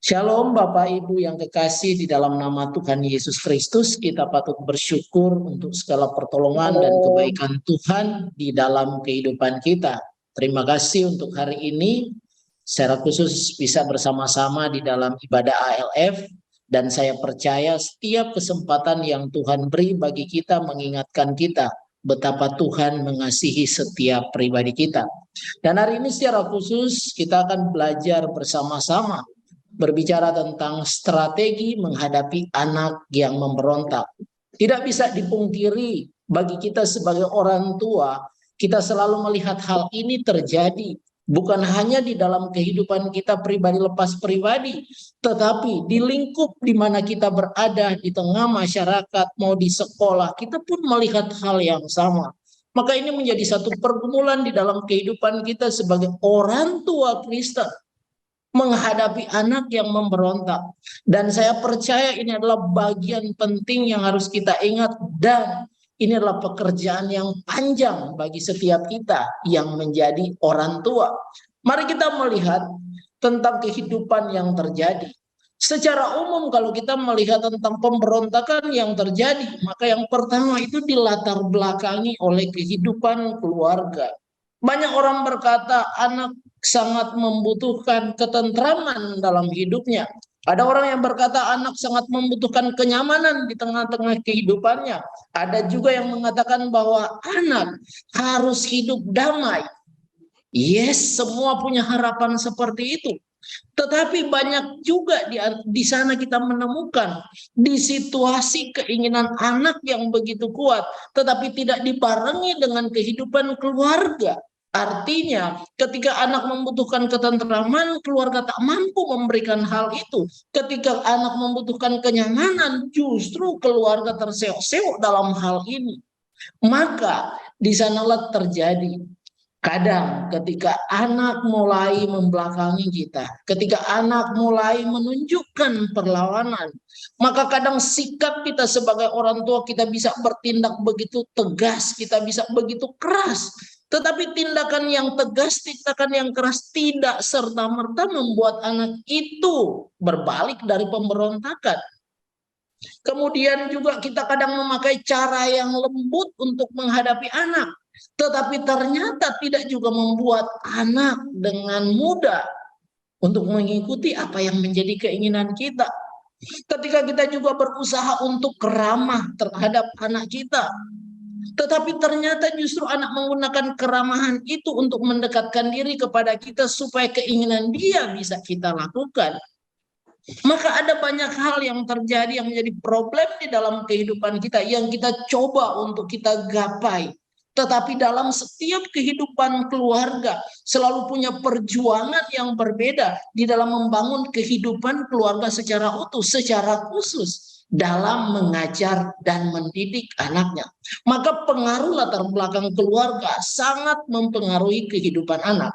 Shalom Bapak Ibu yang kekasih di dalam nama Tuhan Yesus Kristus, kita patut bersyukur untuk segala pertolongan dan Halo. kebaikan Tuhan di dalam kehidupan kita. Terima kasih untuk hari ini, secara khusus bisa bersama-sama di dalam ibadah ALF, dan saya percaya setiap kesempatan yang Tuhan beri bagi kita mengingatkan kita betapa Tuhan mengasihi setiap pribadi kita. Dan hari ini secara khusus kita akan belajar bersama-sama berbicara tentang strategi menghadapi anak yang memberontak. Tidak bisa dipungkiri bagi kita sebagai orang tua, kita selalu melihat hal ini terjadi bukan hanya di dalam kehidupan kita pribadi lepas pribadi, tetapi di lingkup di mana kita berada di tengah masyarakat, mau di sekolah, kita pun melihat hal yang sama. Maka ini menjadi satu pergumulan di dalam kehidupan kita sebagai orang tua Kristen menghadapi anak yang memberontak. Dan saya percaya ini adalah bagian penting yang harus kita ingat, dan ini adalah pekerjaan yang panjang bagi setiap kita yang menjadi orang tua. Mari kita melihat tentang kehidupan yang terjadi. Secara umum kalau kita melihat tentang pemberontakan yang terjadi, maka yang pertama itu dilatar belakangi oleh kehidupan keluarga. Banyak orang berkata anak sangat membutuhkan ketentraman dalam hidupnya. Ada orang yang berkata anak sangat membutuhkan kenyamanan di tengah-tengah kehidupannya. Ada juga yang mengatakan bahwa anak harus hidup damai. Yes, semua punya harapan seperti itu. Tetapi banyak juga di sana kita menemukan di situasi keinginan anak yang begitu kuat, tetapi tidak dibarengi dengan kehidupan keluarga. Artinya, ketika anak membutuhkan ketentraman, keluarga tak mampu memberikan hal itu. Ketika anak membutuhkan kenyamanan, justru keluarga terseok-seok dalam hal ini. Maka di sanalah terjadi kadang ketika anak mulai membelakangi kita, ketika anak mulai menunjukkan perlawanan, maka kadang sikap kita sebagai orang tua kita bisa bertindak begitu tegas, kita bisa begitu keras. Tetapi tindakan yang tegas, tindakan yang keras tidak serta-merta membuat anak itu berbalik dari pemberontakan. Kemudian juga kita kadang memakai cara yang lembut untuk menghadapi anak. Tetapi ternyata tidak juga membuat anak dengan mudah untuk mengikuti apa yang menjadi keinginan kita. Ketika kita juga berusaha untuk ramah terhadap anak kita, tetapi ternyata justru anak menggunakan keramahan itu untuk mendekatkan diri kepada kita supaya keinginan dia bisa kita lakukan. Maka ada banyak hal yang terjadi yang menjadi problem di dalam kehidupan kita yang kita coba untuk kita gapai. Tetapi dalam setiap kehidupan keluarga selalu punya perjuangan yang berbeda di dalam membangun kehidupan keluarga secara utuh, secara khusus dalam mengajar dan mendidik anaknya. Maka pengaruh latar belakang keluarga sangat mempengaruhi kehidupan anak.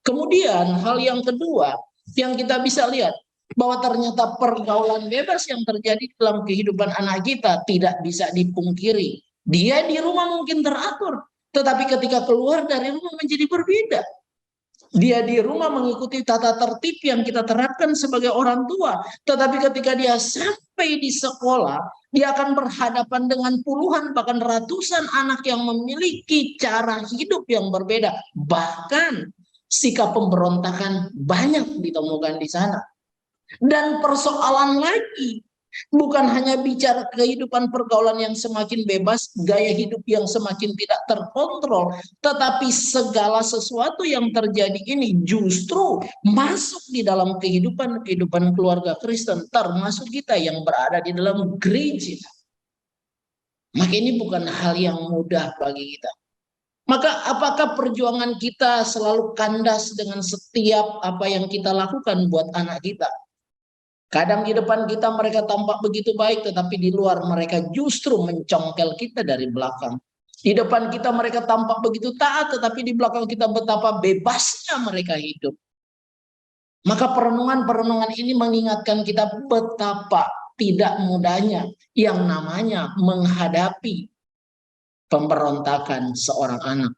Kemudian hal yang kedua yang kita bisa lihat, bahwa ternyata pergaulan bebas yang terjadi dalam kehidupan anak kita tidak bisa dipungkiri. Dia di rumah mungkin teratur, tetapi ketika keluar dari rumah menjadi berbeda. Dia di rumah mengikuti tata tertib yang kita terapkan sebagai orang tua, tetapi ketika dia sampai di sekolah, dia akan berhadapan dengan puluhan bahkan ratusan anak yang memiliki cara hidup yang berbeda. Bahkan sikap pemberontakan banyak ditemukan di sana. Dan persoalan lagi, bukan hanya bicara kehidupan pergaulan yang semakin bebas, gaya hidup yang semakin tidak terkontrol, tetapi segala sesuatu yang terjadi ini justru masuk di dalam kehidupan keluarga Kristen, termasuk kita yang berada di dalam gereja. Maka ini bukan hal yang mudah bagi kita. Maka apakah perjuangan kita selalu kandas dengan setiap apa yang kita lakukan buat anak kita? Kadang di depan kita mereka tampak begitu baik, tetapi di luar mereka justru mencongkel kita dari belakang. Di depan kita mereka tampak begitu taat, tetapi di belakang kita betapa bebasnya mereka hidup. Maka perenungan-perenungan ini mengingatkan kita betapa tidak mudahnya yang namanya menghadapi pemberontakan seorang anak.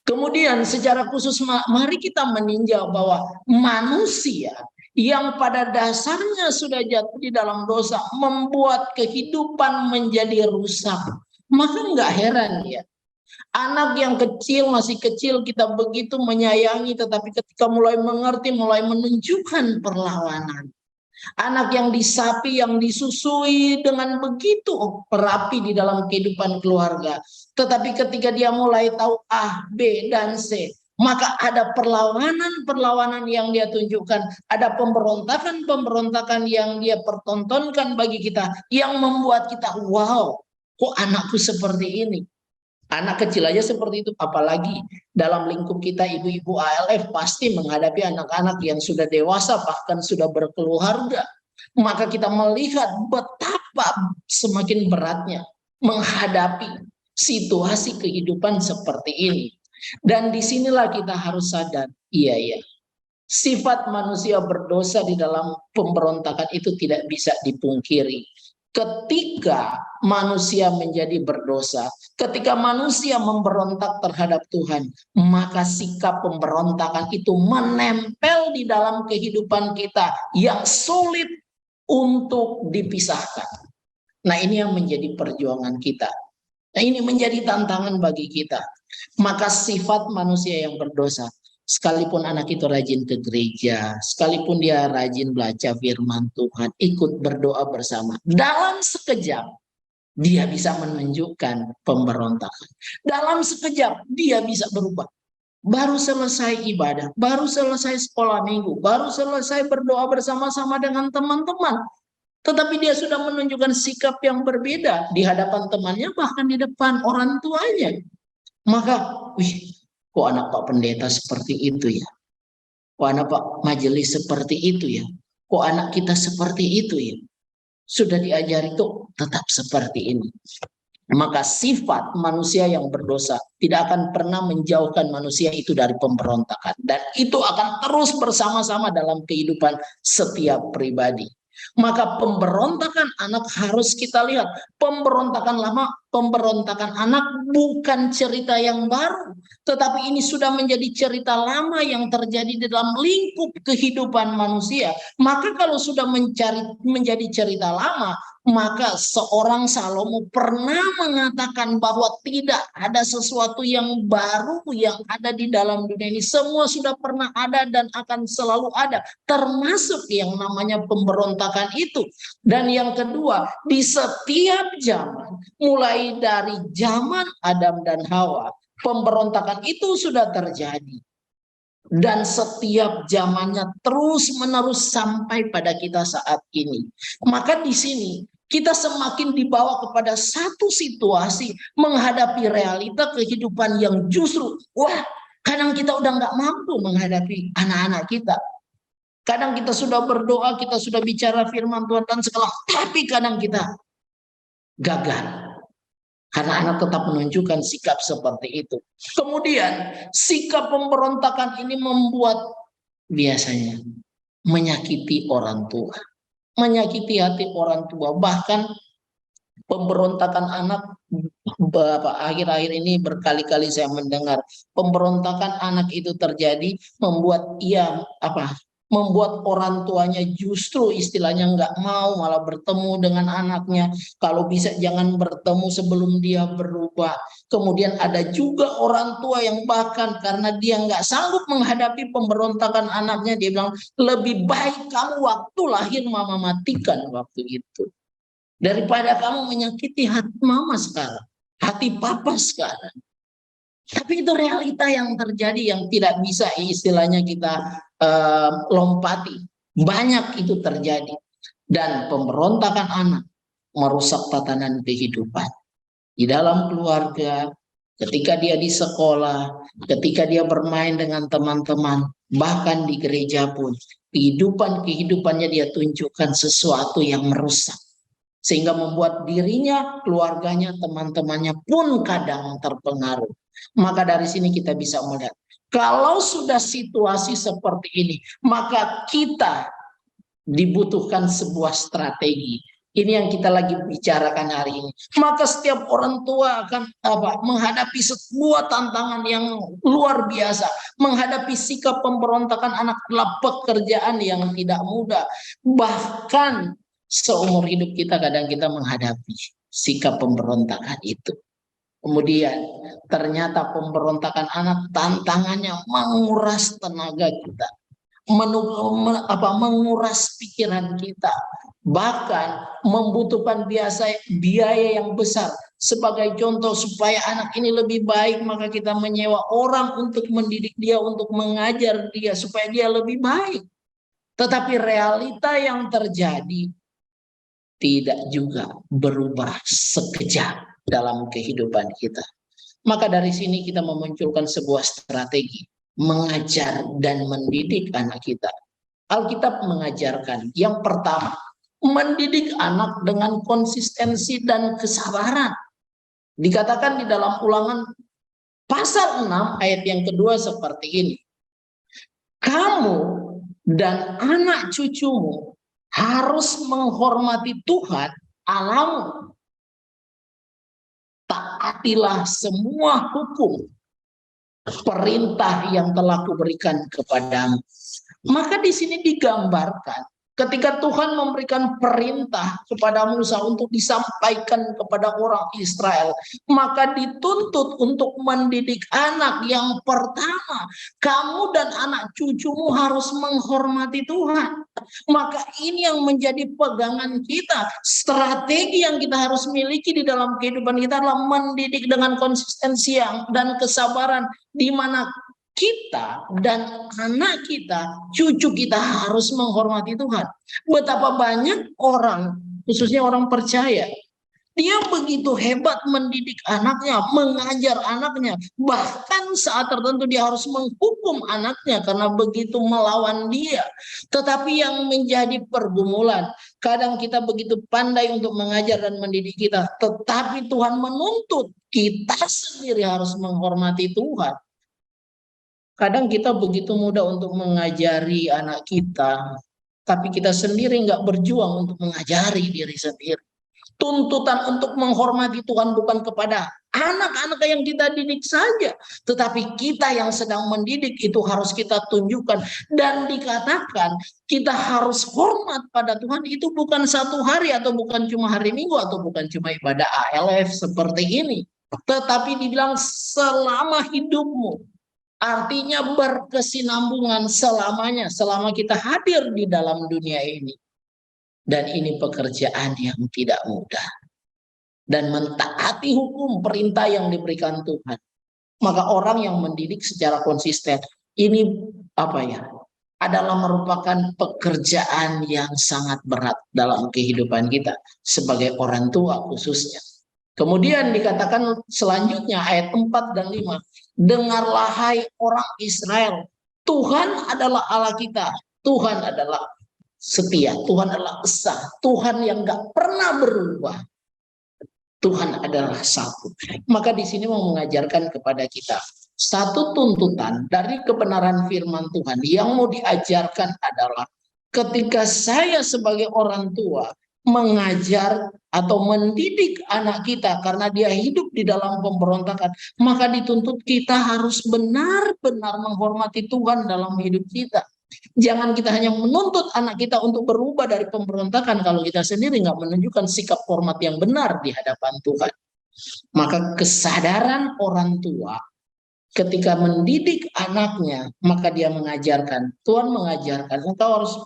Kemudian secara khusus mari kita meninjau bahwa manusia yang pada dasarnya sudah jatuh di dalam dosa, membuat kehidupan menjadi rusak. Maka nggak heran ya, anak yang kecil, masih kecil kita begitu menyayangi, tetapi ketika mulai mengerti, mulai menunjukkan perlawanan. Anak yang disapi, yang disusui dengan begitu rapi di dalam kehidupan keluarga. Tetapi ketika dia mulai tahu A, B, dan C, maka ada perlawanan-perlawanan yang dia tunjukkan. Ada pemberontakan-pemberontakan yang dia pertontonkan bagi kita. Yang membuat kita, wow, kok anakku seperti ini? Anak kecil aja seperti itu, apalagi dalam lingkup kita ibu-ibu ALF pasti menghadapi anak-anak yang sudah dewasa, bahkan sudah berkeluarga. Maka kita melihat betapa semakin beratnya menghadapi situasi kehidupan seperti ini. Dan disinilah kita harus sadar, iya, sifat manusia berdosa di dalam pemberontakan itu tidak bisa dipungkiri. Ketika manusia menjadi berdosa, ketika manusia memberontak terhadap Tuhan, maka sikap pemberontakan itu menempel di dalam kehidupan kita yang sulit untuk dipisahkan. Nah, ini yang menjadi perjuangan kita. Nah, ini menjadi tantangan bagi kita. Maka sifat manusia yang berdosa, sekalipun anak itu rajin ke gereja, sekalipun dia rajin baca firman Tuhan, ikut berdoa bersama, dalam sekejap dia bisa menunjukkan pemberontakan. Dalam sekejap dia bisa berubah. Baru selesai ibadah, baru selesai sekolah minggu, baru selesai berdoa bersama-sama dengan teman-teman, tetapi dia sudah menunjukkan sikap yang berbeda di hadapan temannya, bahkan di depan orang tuanya. Maka, kok anak Pak Pendeta seperti itu ya? Kok anak Pak Majelis seperti itu ya? Kok anak kita seperti itu ya? Sudah diajari tuh tetap seperti ini. Maka sifat manusia yang berdosa tidak akan pernah menjauhkan manusia itu dari pemberontakan. Dan itu akan terus bersama-sama dalam kehidupan setiap pribadi. Maka pemberontakan anak harus kita lihat. Pemberontakan lama, pemberontakan anak bukan cerita yang baru. Tetapi ini sudah menjadi cerita lama yang terjadi di dalam lingkup kehidupan manusia. Maka kalau sudah menjadi cerita lama, maka seorang Salomo pernah mengatakan bahwa tidak ada sesuatu yang baru yang ada di dalam dunia ini. Semua sudah pernah ada dan akan selalu ada. Termasuk yang namanya pemberontakan itu. Dan yang kedua, di setiap zaman, mulai dari zaman Adam dan Hawa, pemberontakan itu sudah terjadi. Dan setiap zamannya terus menerus sampai pada kita saat ini. Maka di sini kita semakin dibawa kepada satu situasi menghadapi realita kehidupan yang justru, kadang kita udah nggak mampu menghadapi anak-anak kita. Kadang kita sudah berdoa, kita sudah bicara firman Tuhan dan segala, tapi kadang kita gagal. Karena anak tetap menunjukkan sikap seperti itu. Kemudian sikap pemberontakan ini membuat biasanya menyakiti orang tua. Menyakiti hati orang tua. Bahkan pemberontakan anak, akhir-akhir ini berkali-kali saya mendengar pemberontakan anak itu terjadi, membuat orang tuanya justru istilahnya nggak mau malah bertemu dengan anaknya. Kalau bisa jangan bertemu sebelum dia berubah. Kemudian ada juga orang tua yang bahkan karena dia nggak sanggup menghadapi pemberontakan anaknya, dia bilang lebih baik kamu waktu lahir mama matikan waktu itu daripada kamu menyakiti hati mama sekarang, hati papa sekarang. Tapi itu realita yang terjadi yang tidak bisa istilahnya kita lompati. Banyak itu terjadi. Dan pemberontakan anak merusak tatanan kehidupan. Di dalam keluarga, ketika dia di sekolah, ketika dia bermain dengan teman-teman, bahkan di gereja pun, kehidupannya dia tunjukkan sesuatu yang merusak. Sehingga membuat dirinya, keluarganya, teman-temannya pun kadang terpengaruh. Maka dari sini kita bisa melihat, kalau sudah situasi seperti ini, maka kita dibutuhkan sebuah strategi, Ini yang kita lagi bicarakan hari ini. Maka setiap orang tua akan menghadapi sebuah tantangan yang luar biasa. Menghadapi sikap pemberontakan anak adalah pekerjaan yang tidak mudah. Bahkan seumur hidup kita kadang kita menghadapi sikap pemberontakan itu. Kemudian ternyata pemberontakan anak tantangannya menguras tenaga kita, menguras pikiran kita, bahkan membutuhkan biaya yang besar. Sebagai contoh, supaya anak ini lebih baik, maka kita menyewa orang untuk mendidik dia, untuk mengajar dia supaya dia lebih baik. Tetapi realita yang terjadi tidak juga berubah sekejap dalam kehidupan kita. Maka dari sini kita memunculkan sebuah strategi mengajar dan mendidik anak kita. Alkitab mengajarkan yang pertama, mendidik anak dengan konsistensi dan kesabaran. Dikatakan di dalam Ulangan pasal 6 ayat yang kedua seperti ini. Kamu dan anak cucumu harus menghormati Tuhan Allahmu. Taatilah semua hukum perintah yang telah kuberikan kepadamu. Maka di sini digambarkan ketika Tuhan memberikan perintah kepada Musa untuk disampaikan kepada orang Israel, maka dituntut untuk mendidik anak. Yang pertama, kamu dan anak cucumu harus menghormati Tuhan. Maka ini yang menjadi pegangan kita. Strategi yang kita harus miliki di dalam kehidupan kita adalah mendidik dengan konsistensi dan kesabaran, di mana kita dan anak kita, cucu kita harus menghormati Tuhan. Betapa banyak orang, khususnya orang percaya, dia begitu hebat mendidik anaknya, mengajar anaknya. Bahkan saat tertentu dia harus menghukum anaknya karena begitu melawan dia. Tetapi yang menjadi pergumulan, kadang kita begitu pandai untuk mengajar dan mendidik kita, tetapi Tuhan menuntut kita sendiri harus menghormati Tuhan. Kadang kita begitu mudah untuk mengajari anak kita, tapi kita sendiri nggak berjuang untuk mengajari diri sendiri. Tuntutan untuk menghormati Tuhan bukan kepada anak-anak yang kita didik saja, tetapi kita yang sedang mendidik itu harus kita tunjukkan. Dan dikatakan kita harus hormat pada Tuhan itu bukan satu hari, atau bukan cuma hari Minggu, atau bukan cuma ibadah ALF seperti ini, tetapi dibilang selama hidupmu. Artinya berkesinambungan selamanya, selama kita hadir di dalam dunia ini. Dan ini pekerjaan yang tidak mudah. Dan mentaati hukum perintah yang diberikan Tuhan. Maka orang yang mendidik secara konsisten, ini adalah merupakan pekerjaan yang sangat berat dalam kehidupan kita sebagai orang tua khususnya. Kemudian dikatakan selanjutnya ayat 4 dan 5. Dengarlah hai orang Israel, Tuhan adalah Allah kita, Tuhan adalah setia, Tuhan adalah esa, Tuhan yang gak pernah berubah, Tuhan adalah satu. Maka di sini mau mengajarkan kepada kita satu tuntutan dari kebenaran firman Tuhan yang mau diajarkan adalah ketika saya sebagai orang tua mengajar atau mendidik anak kita karena dia hidup di dalam pemberontakan, maka dituntut kita harus benar-benar menghormati Tuhan dalam hidup kita. Jangan kita hanya menuntut anak kita untuk berubah dari pemberontakan kalau kita sendiri nggak menunjukkan sikap hormat yang benar di hadapan Tuhan. Maka kesadaran orang tua ketika mendidik anaknya, maka dia mengajarkan, Tuhan mengajarkan, engkau harus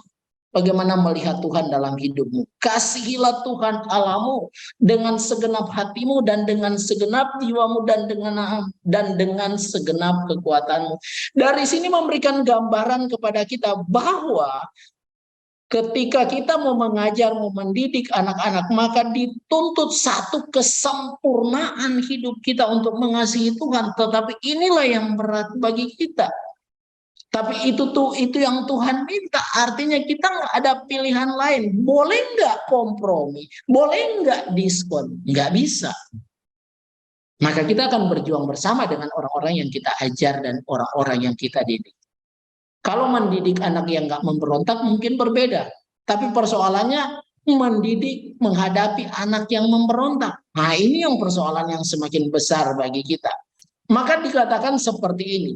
bagaimana melihat Tuhan dalam hidupmu. Kasihilah Tuhan Allahmu dengan segenap hatimu dan dengan segenap jiwamu dan dengan segenap kekuatanmu. Dari sini memberikan gambaran kepada kita bahwa ketika kita mau mengajar, mau mendidik anak-anak, maka dituntut satu kesempurnaan hidup kita untuk mengasihi Tuhan. Tetapi inilah yang berat bagi kita. Tapi itu yang Tuhan minta. Artinya kita nggak ada pilihan lain. Boleh nggak kompromi? Boleh nggak diskon? Nggak bisa. Maka kita akan berjuang bersama dengan orang-orang yang kita ajar dan orang-orang yang kita didik. Kalau mendidik anak yang nggak memberontak mungkin berbeda. Tapi persoalannya mendidik, menghadapi anak yang memberontak. Nah, ini yang persoalan yang semakin besar bagi kita. Maka dikatakan seperti ini.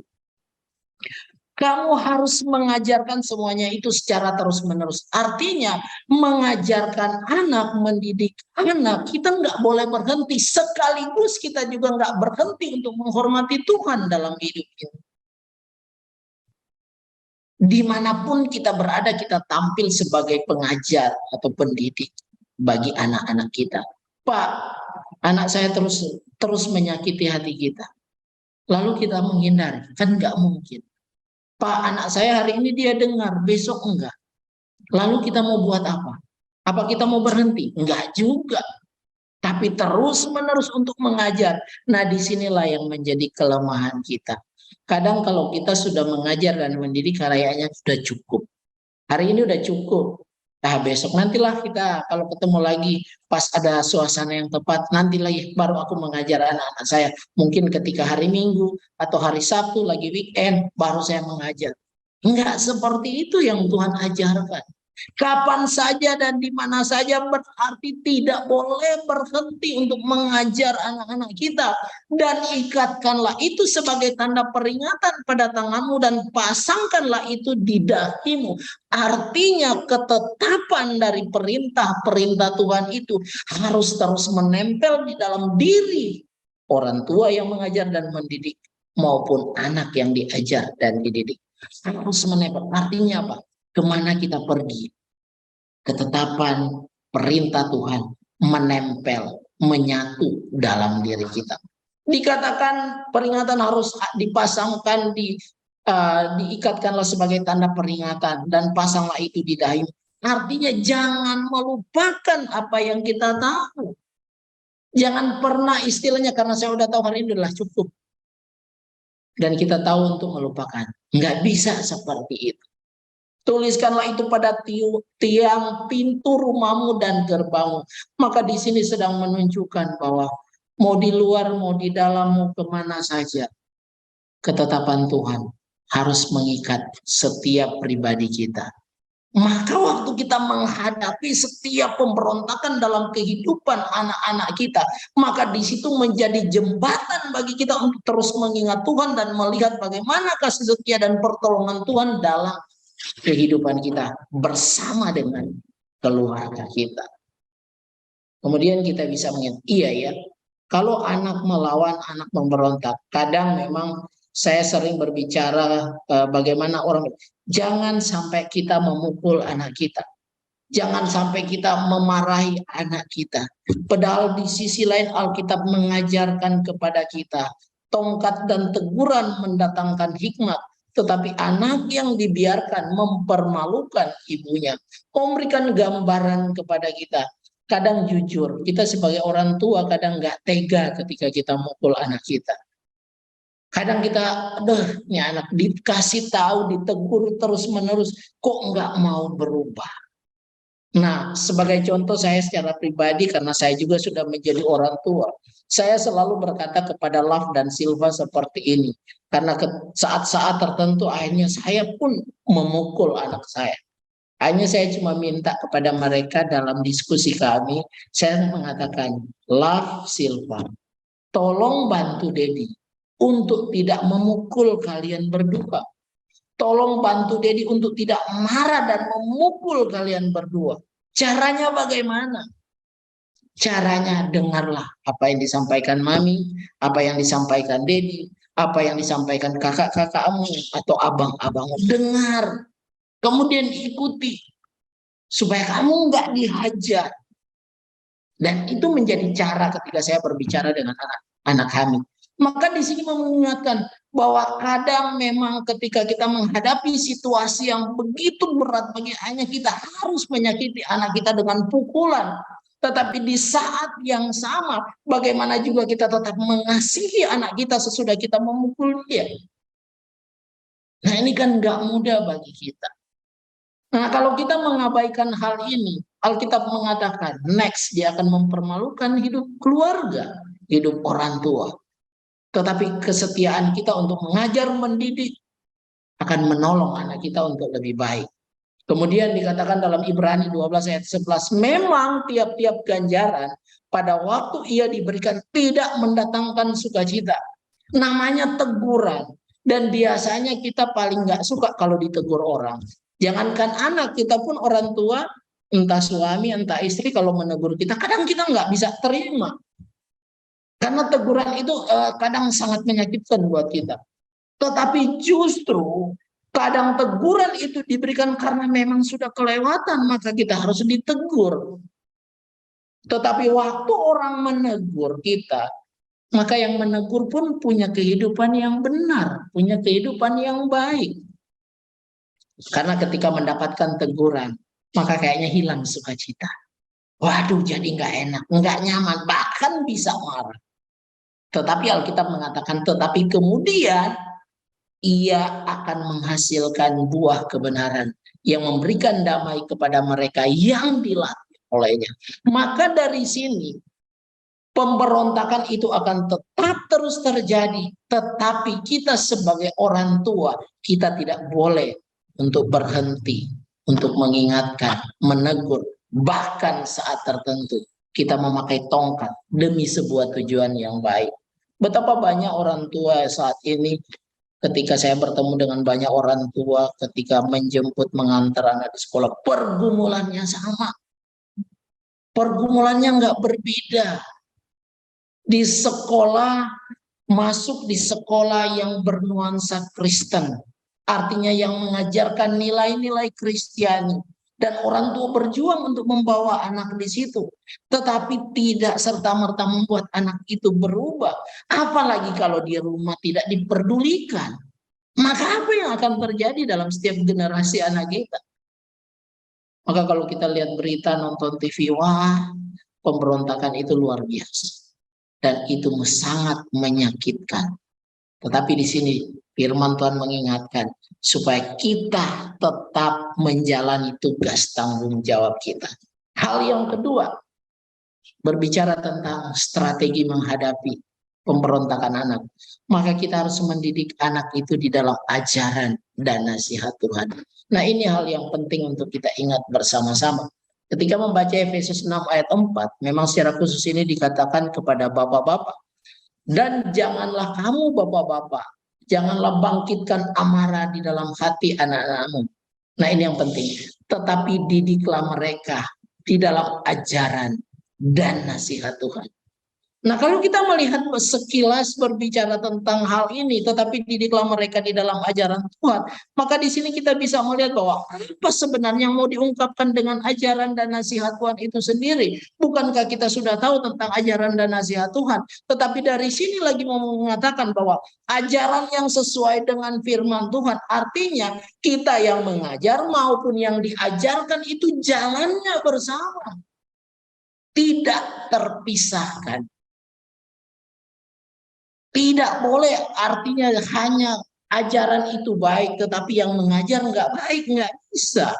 Kamu harus mengajarkan semuanya itu secara terus-menerus. Artinya mengajarkan anak, mendidik anak, kita nggak boleh berhenti. Sekaligus kita juga nggak berhenti untuk menghormati Tuhan dalam hidup ini. Dimanapun kita berada, kita tampil sebagai pengajar atau pendidik bagi anak-anak kita. Pak, anak saya terus menyakiti hati kita. Lalu kita menghindari, kan nggak mungkin. Pak, anak saya hari ini dia dengar, besok enggak. Lalu kita mau buat apa? Apa kita mau berhenti? Enggak juga. Tapi terus-menerus untuk mengajar. Nah, disinilah yang menjadi kelemahan kita. Kadang kalau kita sudah mengajar dan mendidik, kayaknya sudah cukup. Hari ini udah cukup. Nah, besok nantilah kita kalau ketemu lagi pas ada suasana yang tepat, nanti lagi baru aku mengajar anak-anak saya. Mungkin ketika hari Minggu atau hari Sabtu lagi weekend baru saya mengajar. Enggak seperti itu yang Tuhan ajarkan. Kapan saja dan di mana saja berarti tidak boleh berhenti untuk mengajar anak-anak kita. Dan ikatkanlah itu sebagai tanda peringatan pada tanganmu dan pasangkanlah itu di dahimu. Artinya ketetapan dari perintah-perintah Tuhan itu harus terus menempel di dalam diri orang tua yang mengajar dan mendidik maupun anak yang diajar dan dididik. Harus menempel. Artinya apa? Kemana kita pergi, ketetapan perintah Tuhan menempel, menyatu dalam diri kita. Dikatakan peringatan harus dipasangkan, diikatkanlah sebagai tanda peringatan dan pasanglah itu di dahi. Artinya jangan melupakan apa yang kita tahu. Jangan pernah istilahnya karena saya udah tahu hari ini adalah cukup. Dan kita tahu untuk melupakan. Nggak bisa seperti itu. Tuliskanlah itu pada tiang pintu rumahmu dan gerbangmu. Maka di sini sedang menunjukkan bahwa mau di luar, mau di dalam, mau kemana saja, ketetapan Tuhan harus mengikat setiap pribadi kita. Maka waktu kita menghadapi setiap pemberontakan dalam kehidupan anak-anak kita, maka di situ menjadi jembatan bagi kita untuk terus mengingat Tuhan dan melihat bagaimana kasih setia dan pertolongan Tuhan dalam kehidupan kita bersama dengan keluarga kita. Kemudian kita bisa mengingat, iya ya, kalau anak melawan, anak memberontak, kadang memang saya sering berbicara bagaimana orang, jangan sampai kita memukul anak kita. Jangan sampai kita memarahi anak kita. Padahal di sisi lain Alkitab mengajarkan kepada kita, tongkat dan teguran mendatangkan hikmat. Tetapi anak yang dibiarkan mempermalukan ibunya, memberikan gambaran kepada kita. Kadang jujur, kita sebagai orang tua kadang nggak tega ketika kita mukul anak kita. Kadang kita, aduh, ini anak dikasih tahu, ditegur terus-menerus, kok nggak mau berubah. Nah, sebagai contoh saya secara pribadi, karena saya juga sudah menjadi orang tua, saya selalu berkata kepada Love dan Silva seperti ini. Karena saat-saat tertentu akhirnya saya pun memukul anak saya. Akhirnya saya cuma minta kepada mereka dalam diskusi kami, saya mengatakan, Love, Silva, tolong bantu Dedi untuk tidak memukul kalian berdua. Tolong bantu Dedi untuk tidak marah dan memukul kalian berdua. Caranya bagaimana? Caranya dengarlah apa yang disampaikan Mami, apa yang disampaikan Dedi, apa yang disampaikan kakak-kakakmu atau abang-abangmu. Dengar, kemudian ikuti. Supaya kamu nggak dihajar. Dan itu menjadi cara ketika saya berbicara dengan anak-anak kami. Maka di sini mengingatkan bahwa kadang memang ketika kita menghadapi situasi yang begitu berat bagi anak kita, harus menyakiti anak kita dengan pukulan. Tetapi di saat yang sama, bagaimana juga kita tetap mengasihi anak kita sesudah kita memukul dia. Nah, ini kan nggak mudah bagi kita. Nah, kalau kita mengabaikan hal ini, Alkitab mengatakan next dia akan mempermalukan hidup keluarga, hidup orang tua. Tetapi kesetiaan kita untuk mengajar, mendidik akan menolong anak kita untuk lebih baik. Kemudian dikatakan dalam Ibrani 12 ayat 11, memang tiap-tiap ganjaran pada waktu ia diberikan tidak mendatangkan sukacita. Namanya teguran. Dan biasanya kita paling nggak suka kalau ditegur orang. Jangankan anak, kita pun orang tua, entah suami, entah istri, kalau menegur kita, kadang kita nggak bisa terima. Karena teguran itu kadang sangat menyakitkan buat kita. Tetapi justru kadang teguran itu diberikan karena memang sudah kelewatan, maka kita harus ditegur. Tetapi waktu orang menegur kita, maka yang menegur pun punya kehidupan yang benar, punya kehidupan yang baik. Karena ketika mendapatkan teguran, maka kayaknya hilang sukacita. Waduh, jadi nggak enak, nggak nyaman, bahkan bisa marah. Tetapi Alkitab mengatakan, tetapi kemudian ia akan menghasilkan buah kebenaran yang memberikan damai kepada mereka yang dilatih olehnya. Maka dari sini pemberontakan itu akan tetap terus terjadi, tetapi kita sebagai orang tua, kita tidak boleh untuk berhenti, untuk mengingatkan, menegur, bahkan saat tertentu kita memakai tongkat demi sebuah tujuan yang baik. Betapa banyak orang tua saat ini, ketika saya bertemu dengan banyak orang tua, ketika menjemput mengantar anak di sekolah, pergumulannya sama. Pergumulannya nggak berbeda. Di sekolah, masuk di sekolah yang bernuansa Kristen, artinya yang mengajarkan nilai-nilai Kristiani, dan orang tua berjuang untuk membawa anak di situ, tetapi tidak serta-merta membuat anak itu berubah. Apalagi kalau di rumah tidak diperdulikan, maka apa yang akan terjadi dalam setiap generasi anak kita? Maka kalau kita lihat berita, nonton TV, wah, pemberontakan itu luar biasa. Dan itu sangat menyakitkan. Tetapi di sini firman Tuhan mengingatkan supaya kita tetap menjalani tugas tanggung jawab kita. Hal yang kedua, berbicara tentang strategi menghadapi pemberontakan anak. Maka kita harus mendidik anak itu di dalam ajaran dan nasihat Tuhan. Nah, ini hal yang penting untuk kita ingat bersama-sama. Ketika membaca Efesus 6 ayat 4, memang secara khusus ini dikatakan kepada bapak-bapak. Dan janganlah kamu bapak-bapak, janganlah bangkitkan amarah di dalam hati anak-anakmu. Nah, ini yang penting. Tetapi didiklah mereka di dalam ajaran dan nasihat Tuhan. Nah, kalau kita melihat sekilas berbicara tentang hal ini, tetapi didiklah mereka di dalam ajaran Tuhan, maka di sini kita bisa melihat bahwa apa sebenarnya yang mau diungkapkan dengan ajaran dan nasihat Tuhan itu sendiri. Bukankah kita sudah tahu tentang ajaran dan nasihat Tuhan? Tetapi dari sini lagi mau mengatakan bahwa ajaran yang sesuai dengan firman Tuhan, artinya kita yang mengajar maupun yang diajarkan itu jalannya bersama, tidak terpisahkan. Tidak boleh artinya hanya ajaran itu baik, tetapi yang mengajar nggak baik, nggak bisa.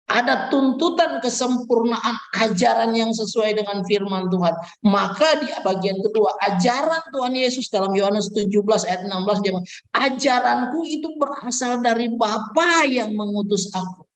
Ada tuntutan kesempurnaan ajaran yang sesuai dengan firman Tuhan. Maka di bagian kedua, ajaran Tuhan Yesus dalam Yohanes 17 ayat 16, dia bilang, ajaranku itu berasal dari Bapa yang mengutus aku.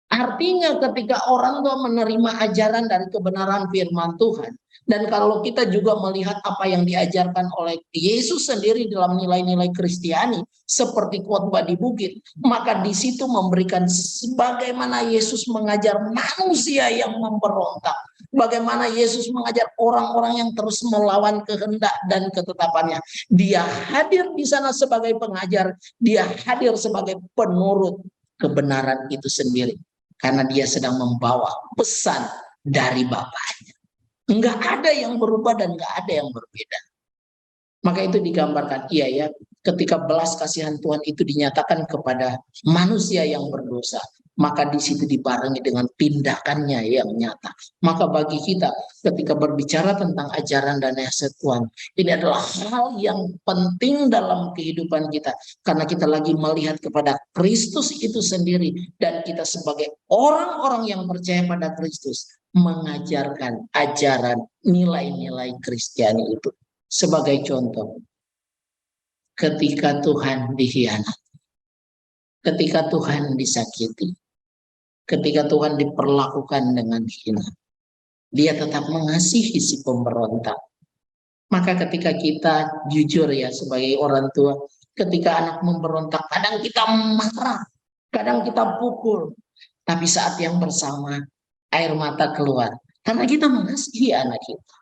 Artinya ketika orang tua menerima ajaran dari kebenaran firman Tuhan, dan kalau kita juga melihat apa yang diajarkan oleh Yesus sendiri dalam nilai-nilai Kristiani, seperti khotbah di bukit, maka di situ memberikan bagaimana Yesus mengajar manusia yang memberontak, bagaimana Yesus mengajar orang-orang yang terus melawan kehendak dan ketetapannya. Dia hadir di sana sebagai pengajar, dia hadir sebagai penurut kebenaran itu sendiri. Karena dia sedang membawa pesan dari Bapaknya. Enggak ada yang berubah dan enggak ada yang berbeda. Maka itu digambarkan, iya ya, ketika belas kasihan Tuhan itu dinyatakan kepada manusia yang berdosa, maka di situ dibarengi dengan tindakannya yang nyata. Maka bagi kita ketika berbicara tentang ajaran dan nasihat Tuhan, ini adalah hal yang penting dalam kehidupan kita, karena kita lagi melihat kepada Kristus itu sendiri, dan kita sebagai orang-orang yang percaya pada Kristus mengajarkan ajaran nilai-nilai Kristiani itu. Sebagai contoh, ketika Tuhan dikhianati, ketika Tuhan disakiti, ketika Tuhan diperlakukan dengan hina, dia tetap mengasihi si pemberontak. Maka ketika kita jujur ya sebagai orang tua, ketika anak memberontak, kadang kita marah, kadang kita pukul, tapi saat yang bersama air mata keluar karena kita mengasihi anak kita.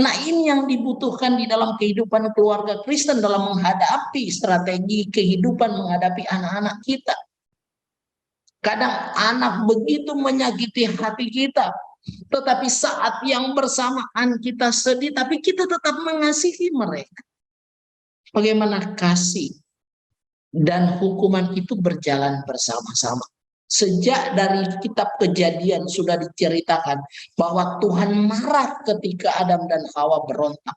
Nah, ini yang dibutuhkan di dalam kehidupan keluarga Kristen dalam menghadapi strategi kehidupan menghadapi anak-anak kita. Kadang anak begitu menyakiti hati kita, tetapi saat yang bersamaan kita sedih, tapi kita tetap mengasihi mereka. Bagaimana kasih dan hukuman itu berjalan bersama-sama. Sejak dari kitab Kejadian sudah diceritakan bahwa Tuhan marah ketika Adam dan Hawa berontak,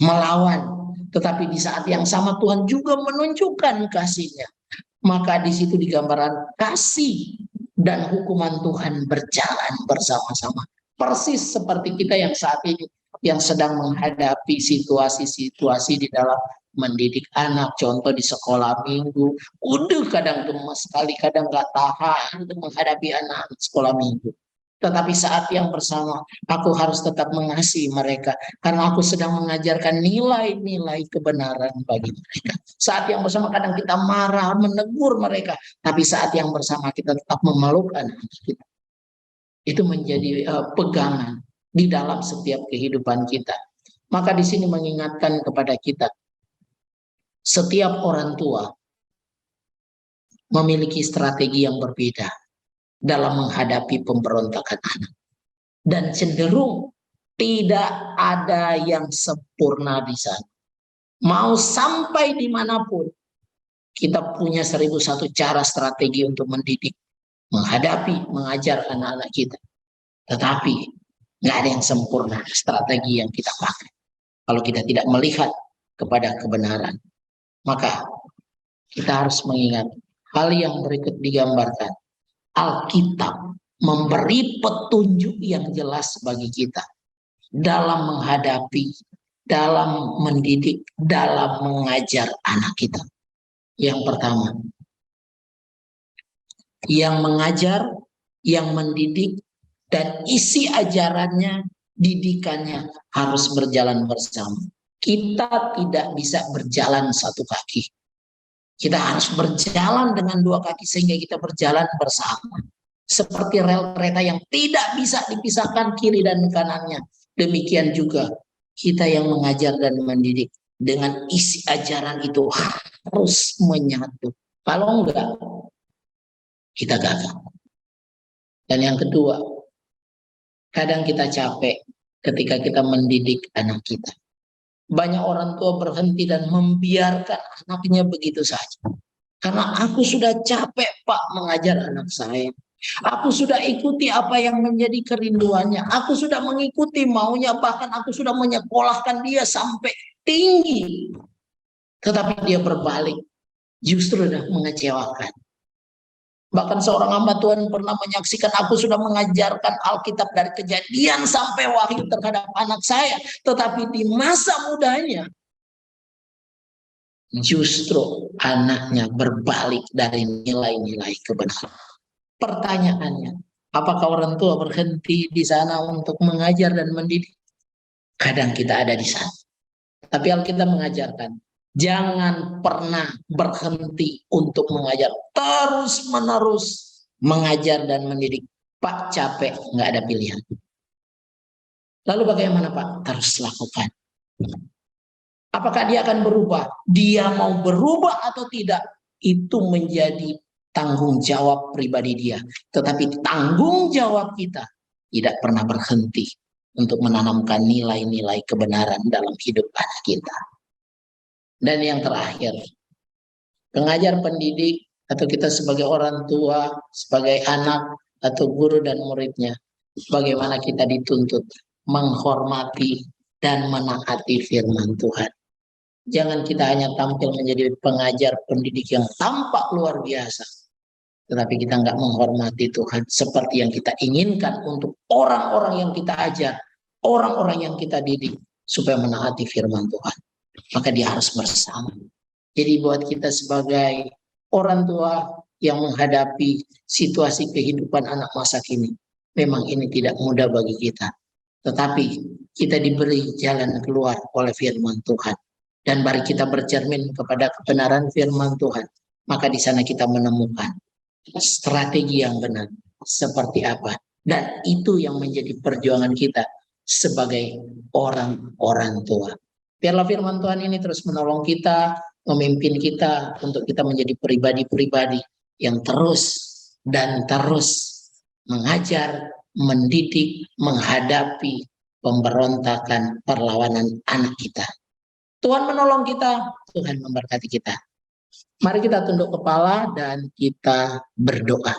melawan. Tetapi di saat yang sama Tuhan juga menunjukkan kasih-Nya. Maka di situ digambarkan kasih dan hukuman Tuhan berjalan bersama-sama. Persis seperti kita yang saat ini yang sedang menghadapi situasi-situasi di dalam mendidik anak, contoh di sekolah minggu, udah kadang gemes sekali, kadang nggak tahan untuk menghadapi anak sekolah minggu. Tetapi saat yang bersama, aku harus tetap mengasihi mereka, karena aku sedang mengajarkan nilai-nilai kebenaran bagi mereka. Saat yang bersama kadang kita marah, menegur mereka, tapi saat yang bersama kita tetap memeluk anak kita. Itu menjadi pegangan di dalam setiap kehidupan kita. Maka di sini mengingatkan kepada kita, setiap orang tua memiliki strategi yang berbeda dalam menghadapi pemberontakan anak. Dan cenderung tidak ada yang sempurna di sana. Mau sampai dimanapun, kita punya 1001 cara strategi untuk mendidik, menghadapi, mengajar anak-anak kita. Tetapi nggak ada yang sempurna strategi yang kita pakai. Kalau kita tidak melihat kepada kebenaran, maka kita harus mengingat hal yang berikut digambarkan. Alkitab memberi petunjuk yang jelas bagi kita dalam menghadapi, dalam mendidik, dalam mengajar anak kita. Yang pertama, yang mengajar, yang mendidik, dan isi ajarannya, didikannya harus berjalan bersama. Kita tidak bisa berjalan satu kaki. Kita harus berjalan dengan dua kaki sehingga kita berjalan bersama. Seperti rel kereta yang tidak bisa dipisahkan kiri dan kanannya. Demikian juga kita yang mengajar dan mendidik dengan isi ajaran itu harus menyatu. Kalau enggak, kita gagal. Dan yang kedua, kadang kita capek ketika kita mendidik anak kita. Banyak orang tua berhenti dan membiarkan anaknya begitu saja. Karena aku sudah capek, Pak, mengajar anak saya. Aku sudah ikuti apa yang menjadi kerinduannya. Aku sudah mengikuti maunya, bahkan aku sudah menyekolahkan dia sampai tinggi. Tetapi dia berbalik, justru sudah mengecewakan. Bahkan seorang hamba Tuhan pernah menyaksikan, aku sudah mengajarkan Alkitab dari Kejadian sampai Wahyu terhadap anak saya. Tetapi di masa mudanya, justru anaknya berbalik dari nilai-nilai kebenaran. Pertanyaannya, apakah orang tua berhenti di sana untuk mengajar dan mendidik? Kadang kita ada di sana. Tapi Alkitab mengajarkan, jangan pernah berhenti untuk mengajar. Terus-menerus mengajar dan mendidik. Pak, capek, nggak ada pilihan. Lalu bagaimana, Pak? Terus lakukan. Apakah dia akan berubah? Dia mau berubah atau tidak? Itu menjadi tanggung jawab pribadi dia. Tetapi tanggung jawab kita tidak pernah berhenti untuk menanamkan nilai-nilai kebenaran dalam hidup anak kita. Dan yang terakhir, pengajar pendidik atau kita sebagai orang tua, sebagai anak atau guru dan muridnya, bagaimana kita dituntut menghormati dan menaati firman Tuhan. Jangan kita hanya tampil menjadi pengajar pendidik yang tampak luar biasa, tetapi kita nggak menghormati Tuhan seperti yang kita inginkan untuk orang-orang yang kita ajar, orang-orang yang kita didik, supaya menaati firman Tuhan. Maka dia harus bersama. Jadi buat kita sebagai orang tua yang menghadapi situasi kehidupan anak masa kini. Memang ini tidak mudah bagi kita. Tetapi kita diberi jalan keluar oleh firman Tuhan. Dan mari kita bercermin kepada kebenaran firman Tuhan. Maka di sana kita menemukan strategi yang benar. Seperti apa. Dan itu yang menjadi perjuangan kita sebagai orang-orang tua. Biarlah firman Tuhan ini terus menolong kita, memimpin kita untuk kita menjadi pribadi-pribadi yang terus dan terus mengajar, mendidik, menghadapi pemberontakan perlawanan anak kita. Tuhan menolong kita, Tuhan memberkati kita. Mari kita tunduk kepala dan kita berdoa.